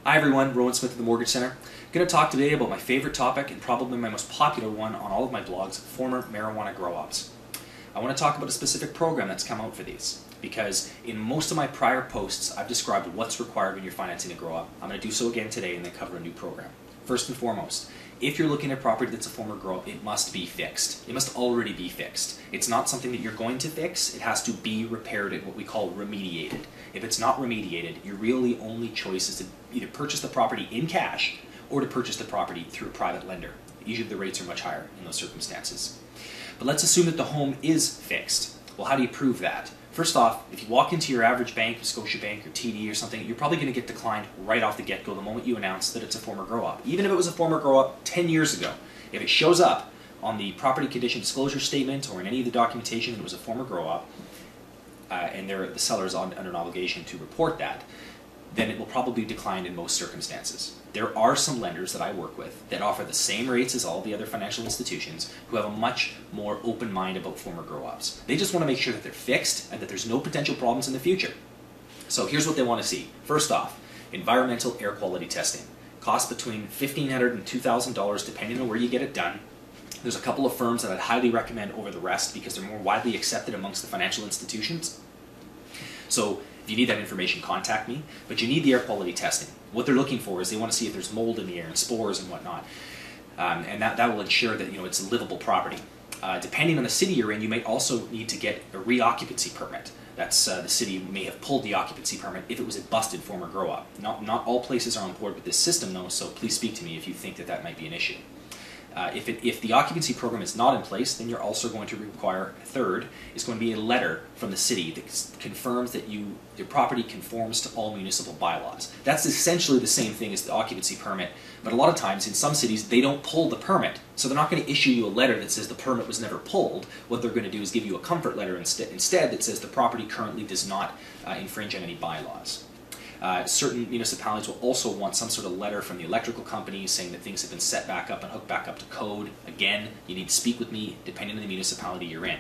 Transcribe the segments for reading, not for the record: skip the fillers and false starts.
Hi everyone, Roland Smith of the Mortgage Center. I'm going to talk today about my favorite topic and probably my most popular one on all of my blogs, former marijuana grow-ops. I want to talk about a specific program that's come out for these because in most of my prior posts I've described what's required when you're financing a grow-op. I'm going to do so again today and then cover a new program. First and foremost, if you're looking at property that's a former grow-up, it must be fixed. It must already be fixed. It's not something that you're going to fix. It has to be repaired and what we call remediated. If it's not remediated, your really only choice is to either purchase the property in cash or to purchase the property through a private lender. Usually the rates are much higher in those circumstances. But let's assume that the home is fixed. Well, how do you prove that? First off, if you walk into your average bank, Scotiabank or TD or something, you're probably going to get declined right off the get-go the moment you announce that it's a former grow-up. Even if it was a former grow-up 10 years ago, if it shows up on the property condition disclosure statement or in any of the documentation that it was a former grow-up, and the seller is under an obligation to report that, then it will probably decline in most circumstances. There are some lenders that I work with that offer the same rates as all the other financial institutions who have a much more open mind about former grow-ups. They just want to make sure that they're fixed and that there's no potential problems in the future. So here's what they want to see. First off, environmental air quality testing. Costs between $1,500 and $2,000 depending on where you get it done. There's a couple of firms that I'd highly recommend over the rest because they're more widely accepted amongst the financial institutions. So if you need that information, contact me. But you need the air quality testing. What they're looking for is they want to see if there's mold in the air and spores and whatnot. And that will ensure that it's a livable property. Depending on the city you're in, you may also need to get a re-occupancy permit. That's the city may have pulled the occupancy permit if it was a busted former grow-up. Not all places are on board with this system though, so please speak to me if you think that that might be an issue. If the occupancy program is not in place, then you're also going to require, third, is going to be a letter from the city that confirms that your property conforms to all municipal bylaws. That's essentially the same thing as the occupancy permit, but a lot of times in some cities they don't pull the permit, so they're not going to issue you a letter that says the permit was never pulled. What they're going to do is give you a comfort letter instead that says the property currently does not infringe on any bylaws. Certain municipalities will also want some sort of letter from the electrical company saying that things have been set back up and hooked back up to code. Again, you need to speak with me depending on the municipality you're in.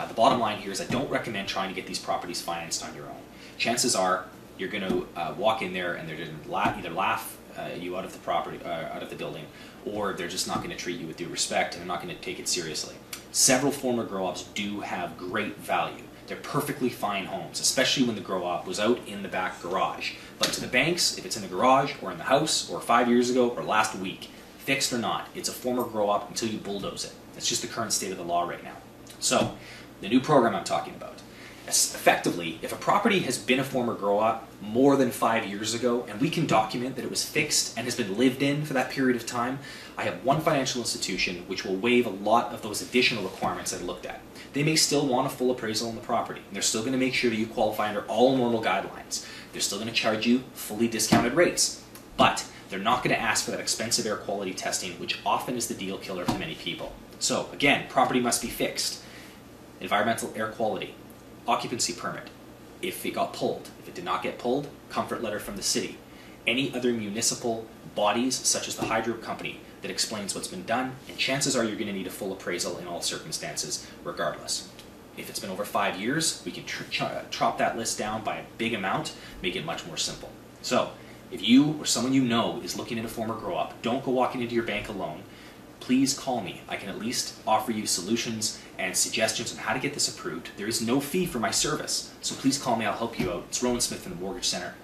The bottom line here is I don't recommend trying to get these properties financed on your own. Chances are you're going to walk in there and they're going to either laugh you out of the property, out of the building, or they're just not going to treat you with due respect and they're not going to take it seriously. Several former grow-ups do have great value. They're perfectly fine homes, especially when the grow-op was out in the back garage. But to the banks, if it's in the garage or in the house or 5 years ago or last week, fixed or not, it's a former grow-op until you bulldoze it. That's just the current state of the law right now. So, the new program I'm talking about. Effectively, if a property has been a former grow-op more than 5 years ago and we can document that it was fixed and has been lived in for that period of time, I have one financial institution which will waive a lot of those additional requirements I looked at. They may still want a full appraisal on the property. They're still going to make sure that you qualify under all normal guidelines. They're still going to charge you fully discounted rates. But they're not going to ask for that expensive air quality testing, which often is the deal killer for many people. So again, property must be fixed. Environmental air quality. Occupancy permit, if it got pulled. If it did not get pulled, comfort letter from the city. Any other municipal bodies, such as the hydro company, that explains what's been done, and chances are you're going to need a full appraisal in all circumstances, regardless. If it's been over 5 years, we can chop that list down by a big amount, make it much more simple. So, if you or someone you know is looking at a former grow-up, don't go walking into your bank alone. Please call me. I can at least offer you solutions and suggestions on how to get this approved. There is no fee for my service, so please call me. I'll help you out. It's Roland Smith from the Mortgage Center.